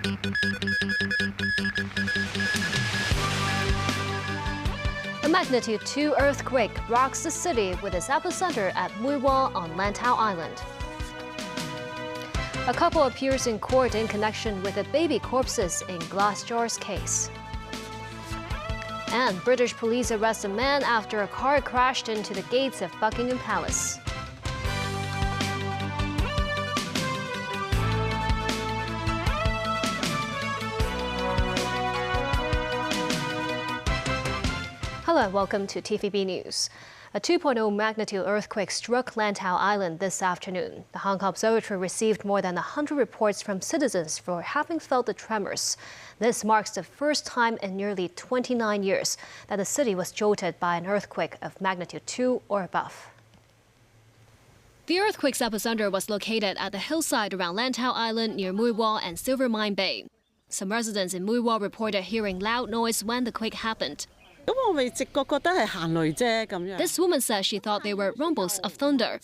A magnitude 2 earthquake rocks the city with its epicenter at Muiwa on Lantau Island. A couple appears in court in connection with the baby corpses in glass jars case. And British police arrest a man after a car crashed into the gates of Buckingham Palace. Hello and welcome to TVB News. A 2.0 magnitude earthquake struck Lantau Island this afternoon. The Hong Kong Observatory received more than 100 reports from citizens for having felt the tremors. This marks the first time in nearly 29 years that the city was jolted by an earthquake of magnitude 2 or above. The earthquake's epicenter was located at the hillside around Lantau Island near Mui Wall and Silver Mine Bay. Some residents in Mui Wall reported hearing loud noise when the quake happened. This woman says she thought they were rumbles of thunder.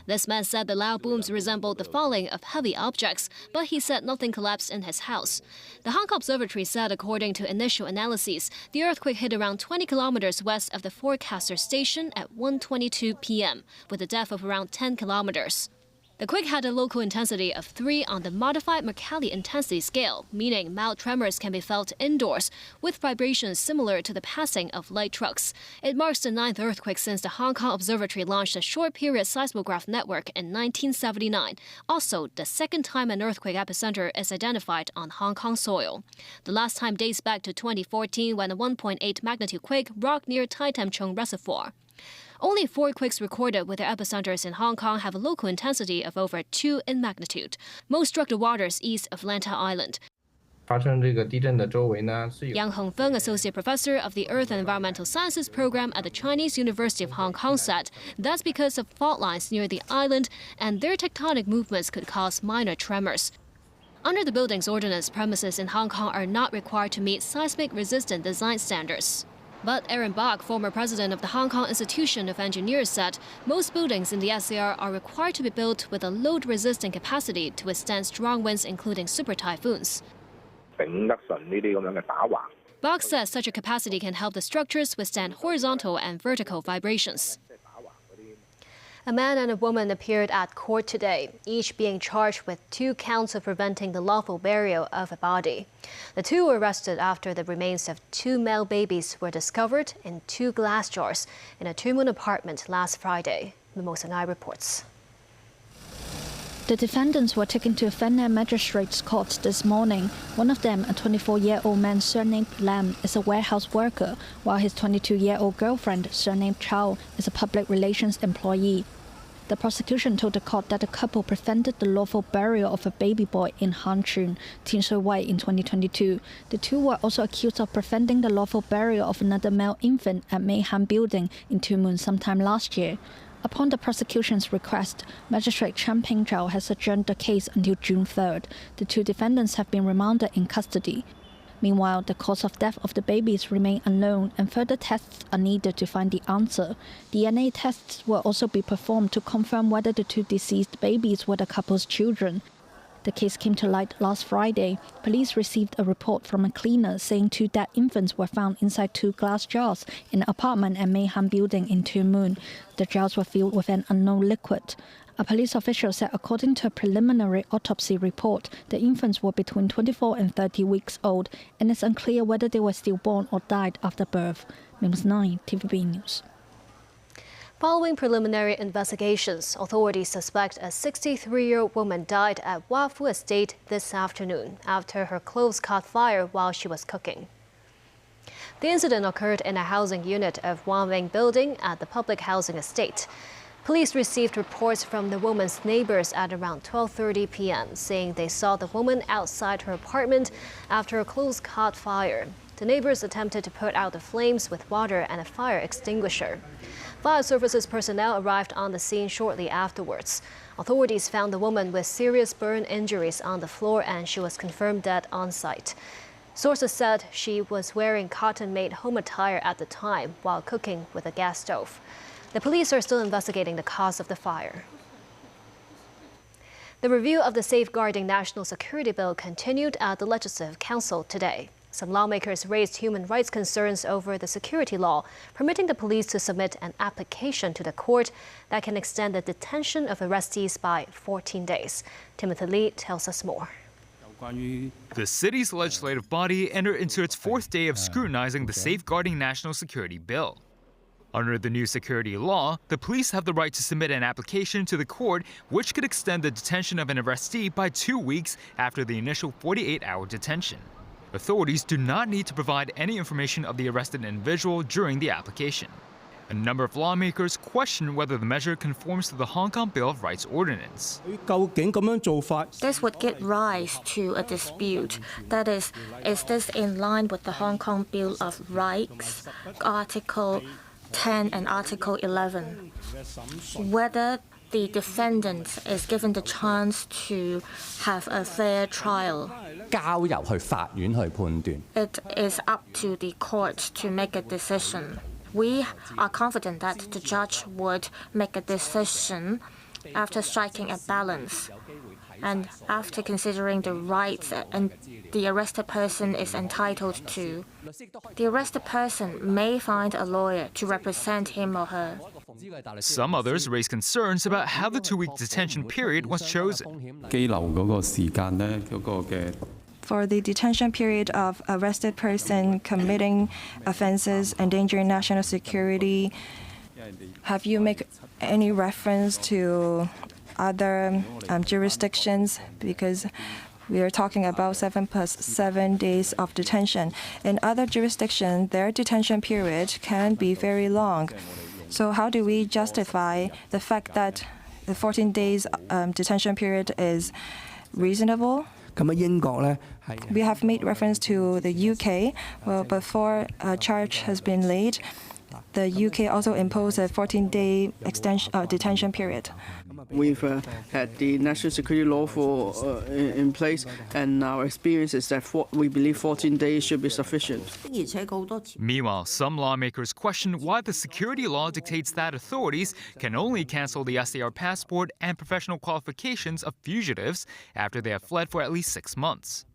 This man said the loud booms resembled the falling of heavy objects, but he said nothing collapsed in his house. The Hong Kong Observatory said, according to initial analyses, the earthquake hit around 20 kilometers west of the forecaster station at 1:22 p.m., with a depth of around 10 kilometers. The quake had a local intensity of 3 on the modified Mercalli intensity scale, meaning mild tremors can be felt indoors, with vibrations similar to the passing of light trucks. It marks the 9th earthquake since the Hong Kong Observatory launched a short-period seismograph network in 1979, also the second time an earthquake epicenter is identified on Hong Kong soil. The last time dates back to 2014 when a 1.8 magnitude quake rocked near Tai Tam Chung Reservoir. Only 4 quakes recorded with their epicenters in Hong Kong have a local intensity of over 2 in magnitude. Most struck the waters east of Lantau Island. Yang Hongfeng, Associate Professor of the Earth and Environmental Sciences Program at the Chinese University of Hong Kong, said that's because of fault lines near the island and their tectonic movements could cause minor tremors. Under the buildings ordinance, premises in Hong Kong are not required to meet seismic-resistant design standards. But Aaron Bach, former president of the Hong Kong Institution of Engineers, said most buildings in the SAR are required to be built with a load-resistant capacity to withstand strong winds, including super typhoons. Bach says such a capacity can help the structures withstand horizontal and vertical vibrations. A man and a woman appeared at court today, each being charged with 2 counts of preventing the lawful burial of a body. The 2 were arrested after the remains of 2 male babies were discovered in 2 glass jars in a Tuen Mun apartment last Friday. Mimosa Ngai reports. The defendants were taken to a Fenner Magistrates Court this morning. One of them, a 24-year-old man surnamed Lam, is a warehouse worker, while his 22-year-old girlfriend, surnamed Chow, is a public relations employee. The prosecution told the court that the couple prevented the lawful burial of a baby boy in Han Chun, Tin Shui Wai, in 2022. The 2 were also accused of preventing the lawful burial of another male infant at Mei Han Building in Tuen Mun sometime last year. Upon the prosecution's request, Magistrate Chan Ping Zhao has adjourned the case until June 3rd. The 2 defendants have been remanded in custody. Meanwhile, the cause of death of the babies remain unknown and further tests are needed to find the answer. DNA tests will also be performed to confirm whether the 2 deceased babies were the couple's children. The case came to light last Friday. Police received a report from a cleaner saying 2 dead infants were found inside 2 glass jars in an apartment at Mei Han Building in Tuen Mun. The jars were filled with an unknown liquid. A police official said according to a preliminary autopsy report, the infants were between 24 and 30 weeks old, and it's unclear whether they were stillborn or died after birth. Mimosa Ngai, TVB News. Following preliminary investigations, authorities suspect a 63-year-old woman died at Wafu Estate this afternoon after her clothes caught fire while she was cooking. The incident occurred in a housing unit of Wang Wing Building at the public housing estate. Police received reports from the woman's neighbors at around 12:30 p.m. saying they saw the woman outside her apartment after her clothes caught fire. The neighbors attempted to put out the flames with water and a fire extinguisher. Fire services personnel arrived on the scene shortly afterwards. Authorities found the woman with serious burn injuries on the floor and she was confirmed dead on site. Sources said she was wearing cotton-made home attire at the time while cooking with a gas stove. The police are still investigating the cause of the fire. The review of the Safeguarding National Security Bill continued at the Legislative Council today. Some lawmakers raised human rights concerns over the security law, permitting the police to submit an application to the court that can extend the detention of arrestees by 14 days. Timothy Lee tells us more. The city's legislative body entered into its fourth day of scrutinizing the Safeguarding National Security Bill. Under the new security law, the police have the right to submit an application to the court which could extend the detention of an arrestee by 2 weeks after the initial 48-hour detention. Authorities do not need to provide any information of the arrested individual during the application. A number of lawmakers question whether the measure conforms to the Hong Kong Bill of Rights Ordinance. This would give rise to a dispute. That is this in line with the Hong Kong Bill of Rights, Article 10 and Article 11? Whether the defendant is given the chance to have a fair trial. It is up to the court to make a decision. We are confident that the judge would make a decision after striking a balance and after considering the rights and the arrested person is entitled to. The arrested person may find a lawyer to represent him or her. Some others raise concerns about how the 2-week detention period was chosen. For the detention period of arrested person committing offenses endangering national security, have you made any reference to other jurisdictions? Because we are talking about 7 + 7 days of detention. In other jurisdictions, their detention period can be very long. So how do we justify the fact that the 14 days detention period is reasonable? We have made reference to the UK. Well, before a charge has been laid, the UK also imposed a 14-day detention period. We've had the national security law in place, and our experience is that we believe 14 days should be sufficient. Meanwhile, some lawmakers question why the security law dictates that authorities can only cancel the SAR passport and professional qualifications of fugitives after they have fled for at least 6 months.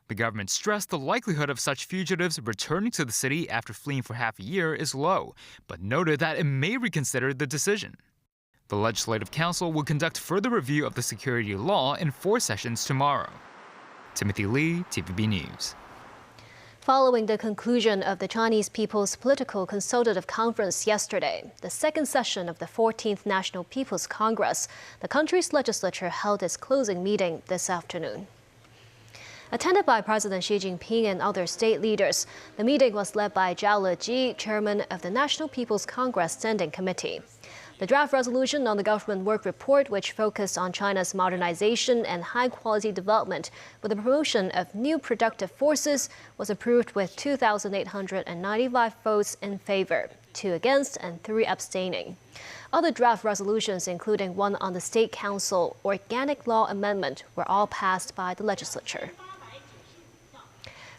The government stressed the likelihood of such fugitives returning to the city after fleeing for half a year is low, but noted that it may reconsider the decision. The Legislative Council will conduct further review of the security law in 4 sessions tomorrow. Timothy Lee, TVB News. Following the conclusion of the Chinese People's Political Consultative Conference yesterday, the second session of the 14th National People's Congress, the country's legislature held its closing meeting this afternoon. Attended by President Xi Jinping and other state leaders, the meeting was led by Zhao Leji, chairman of the National People's Congress Standing Committee. The draft resolution on the government work report, which focused on China's modernization and high-quality development with the promotion of new productive forces, was approved with 2,895 votes in favor, 2 against, and 3 abstaining. Other draft resolutions, including one on the State Council Organic Law Amendment, were all passed by the legislature.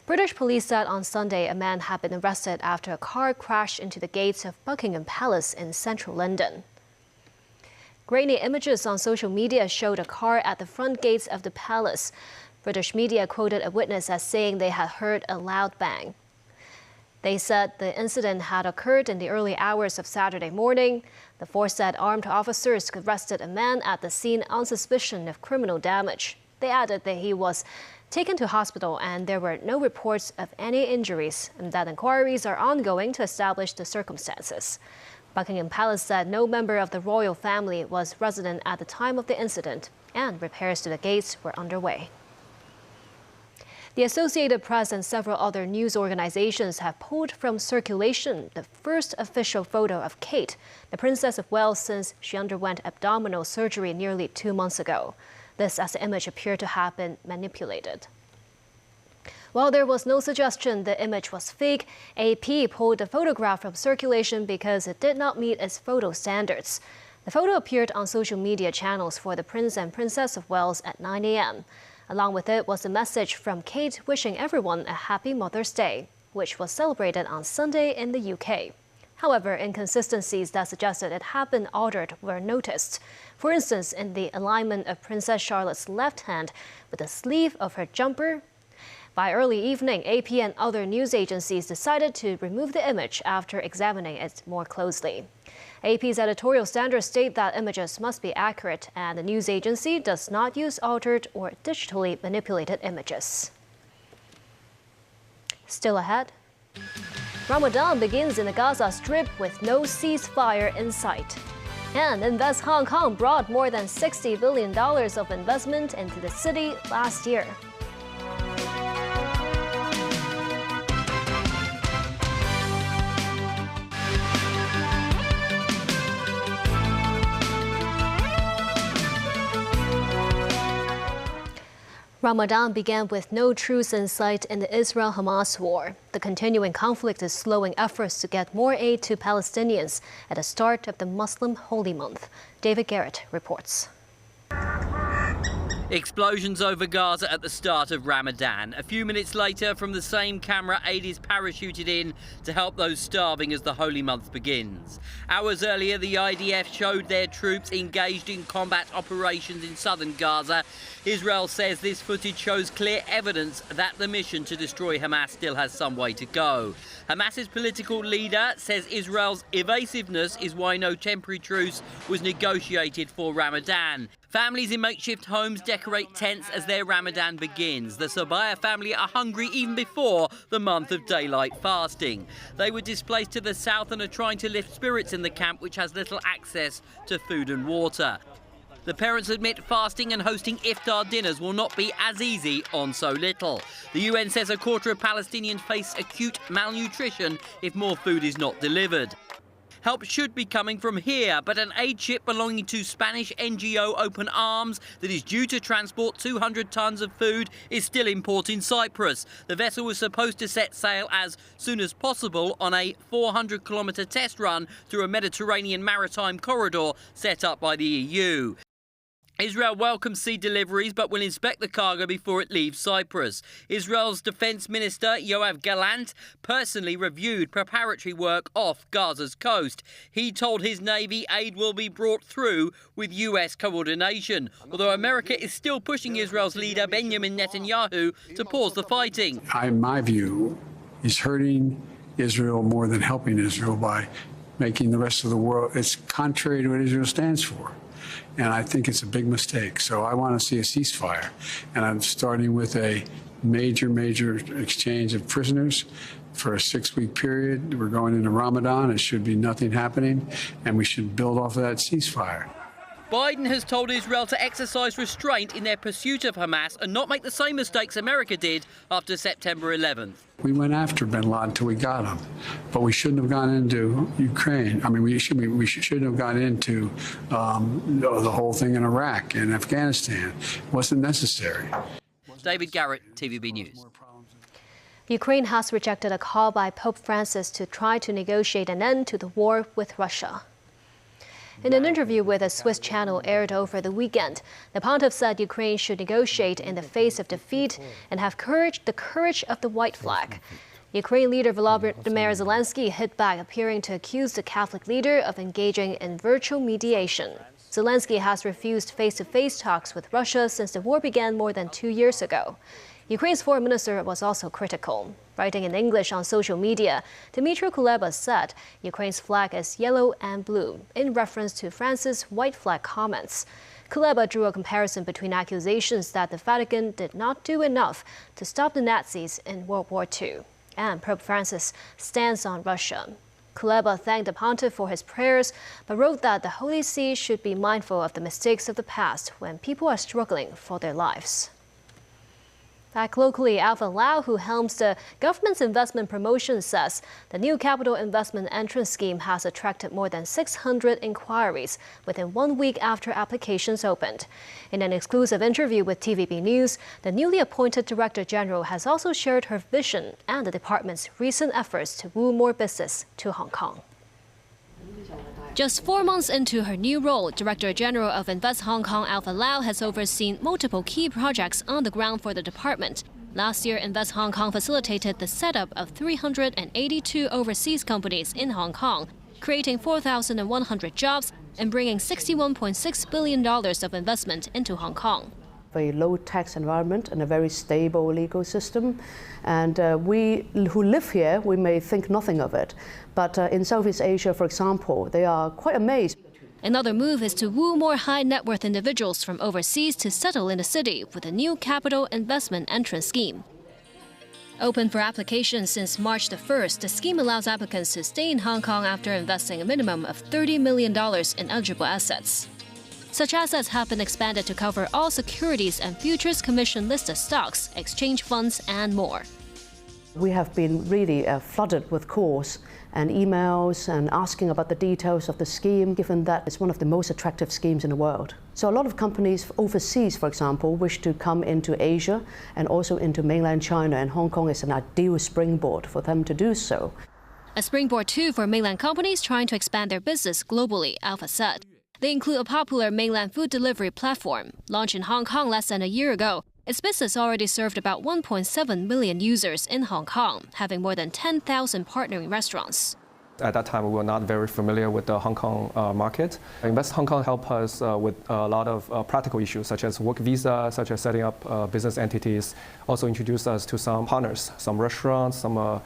British police said on Sunday a man had been arrested after a car crashed into the gates of Buckingham Palace in central London. Grainy images on social media showed a car at the front gates of the palace. British media quoted a witness as saying they had heard a loud bang. They said the incident had occurred in the early hours of Saturday morning. The force said armed officers arrested a man at the scene on suspicion of criminal damage. They added that he was taken to hospital and there were no reports of any injuries and that inquiries are ongoing to establish the circumstances. Buckingham Palace said no member of the royal family was resident at the time of the incident and repairs to the gates were underway. The Associated Press and several other news organizations have pulled from circulation the first official photo of Kate, the Princess of Wales, since she underwent abdominal surgery nearly 2 months ago. This as the image appeared to have been manipulated. While there was no suggestion the image was fake, AP pulled the photograph from circulation because it did not meet its photo standards. The photo appeared on social media channels for the Prince and Princess of Wales at 9 a.m. Along with it was a message from Kate wishing everyone a happy Mother's Day, which was celebrated on Sunday in the UK. However, inconsistencies that suggested it had been altered were noticed. For instance, in the alignment of Princess Charlotte's left hand with the sleeve of her jumper. By early evening, AP and other news agencies decided to remove the image after examining it more closely. AP's editorial standards state that images must be accurate, and the news agency does not use altered or digitally manipulated images. Still ahead, Ramadan begins in the Gaza Strip with no ceasefire in sight. And Invest Hong Kong brought more than $60 billion of investment into the city last year. Ramadan began with no truce in sight in the Israel-Hamas war. The continuing conflict is slowing efforts to get more aid to Palestinians at the start of the Muslim holy month. David Garrett reports. Explosions over Gaza at the start of Ramadan. A few minutes later, from the same camera, aid is parachuted in to help those starving as the holy month begins. Hours earlier, the IDF showed their troops engaged in combat operations in southern Gaza. Israel says this footage shows clear evidence that the mission to destroy Hamas still has some way to go. Hamas's political leader says Israel's evasiveness is why no temporary truce was negotiated for Ramadan. Families in makeshift homes decorate tents as their Ramadan begins. The Sabaya family are hungry even before the month of daylight fasting. They were displaced to the south and are trying to lift spirits in the camp, which has little access to food and water. The parents admit fasting and hosting iftar dinners will not be as easy on so little. The UN says a quarter of Palestinians face acute malnutrition if more food is not delivered. Help should be coming from here, but an aid ship belonging to Spanish NGO Open Arms that is due to transport 200 tons of food is still in port in Cyprus. The vessel was supposed to set sail as soon as possible on a 400-kilometre test run through a Mediterranean maritime corridor set up by the EU. Israel welcomes sea deliveries but will inspect the cargo before it leaves Cyprus. Israel's Defence Minister Yoav Gallant personally reviewed preparatory work off Gaza's coast. He told his Navy aid will be brought through with US coordination, although America is still pushing Israel's leader Benjamin Netanyahu to pause the fighting. In my view, is hurting Israel more than helping Israel by making the rest of the world, it's contrary to what Israel stands for. And I think it's a big mistake. So I want to see a ceasefire. And I'm starting with a major exchange of prisoners for a 6-week period. We're going into Ramadan. It should be nothing happening. And we should build off of that ceasefire. Biden has told Israel to exercise restraint in their pursuit of Hamas and not make the same mistakes America did after September 11th. We went after bin Laden until we got him, but we shouldn't have gone into Ukraine. I mean, we shouldn't have gone into the whole thing in Iraq and Afghanistan. It wasn't necessary. David Garrett, TVB News. Ukraine has rejected a call by Pope Francis to try to negotiate an end to the war with Russia. In an interview with a Swiss channel aired over the weekend, the pontiff said Ukraine should negotiate in the face of defeat and have the courage of the white flag. Ukraine leader Volodymyr Zelensky hit back, appearing to accuse the Catholic leader of engaging in virtual mediation. Zelensky has refused face-to-face talks with Russia since the war began more than 2 years ago. Ukraine's foreign minister was also critical. Writing in English on social media, Dmytro Kuleba said Ukraine's flag is yellow and blue, in reference to France's white flag comments. Kuleba drew a comparison between accusations that the Vatican did not do enough to stop the Nazis in World War II and Pope Francis' stance on Russia. Kuleba thanked the pontiff for his prayers, but wrote that the Holy See should be mindful of the mistakes of the past when people are struggling for their lives. Back locally, Alpha Lau, who helms the government's investment promotion, says the new capital investment entrance scheme has attracted more than 600 inquiries within 1 week after applications opened. In an exclusive interview with TVB News, the newly appointed Director General has also shared her vision and the department's recent efforts to woo more business to Hong Kong. Just 4 months into her new role, Director General of Invest Hong Kong Alpha Lau has overseen multiple key projects on the ground for the department. Last year, Invest Hong Kong facilitated the setup of 382 overseas companies in Hong Kong, creating 4,100 jobs and bringing $61.6 billion of investment into Hong Kong. Very low tax environment and a very stable legal system. And we who live here, we may think nothing of it. But in Southeast Asia, for example, they are quite amazed. Another move is to woo more high net worth individuals from overseas to settle in the city with a new capital investment entrance scheme. Open for application since March the 1st, the scheme allows applicants to stay in Hong Kong after investing a minimum of $30 million in eligible assets. Such assets have been expanded to cover all securities and futures commission-listed stocks, exchange funds, and more. We have been really flooded with calls and emails and asking about the details of the scheme, given that it's one of the most attractive schemes in the world. So a lot of companies overseas, for example, wish to come into Asia and also into mainland China, and Hong Kong is an ideal springboard for them to do so. A springboard too for mainland companies trying to expand their business globally, Alpha said. They include a popular mainland food delivery platform. Launched in Hong Kong less than a year ago, its business already served about 1.7 million users in Hong Kong, having more than 10,000 partnering restaurants. At that time, we were not very familiar with the Hong Kong market. Invest Hong Kong helped us with a lot of practical issues, such as work visa, such as setting up business entities. Also introduced us to some partners, some restaurants, some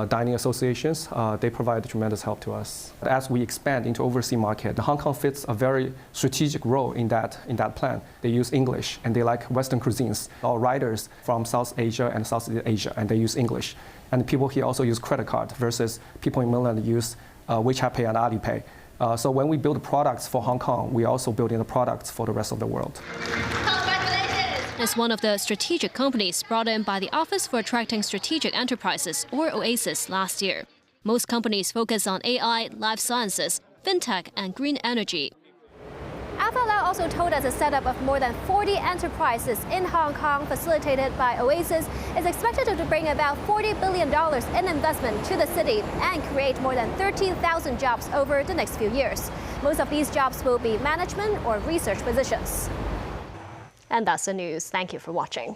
dining associations. They provide tremendous help to us. As we expand into overseas market, Hong Kong fits a very strategic role in that plan. They use English and they like Western cuisines. Our riders from South Asia and Southeast Asia, and they use English. And people here also use credit card versus people in mainland use WeChat Pay and Alipay. So when we build products for Hong Kong, we also build in the products for the rest of the world. As one of the strategic companies brought in by the Office for Attracting Strategic Enterprises, or OASIS, last year. Most companies focus on AI, life sciences, fintech, and green energy. Alpha Lau also told us a setup of more than 40 enterprises in Hong Kong facilitated by OASIS is expected to bring about $40 billion in investment to the city and create more than 13,000 jobs over the next few years. Most of these jobs will be management or research positions. And that's the news. Thank you for watching.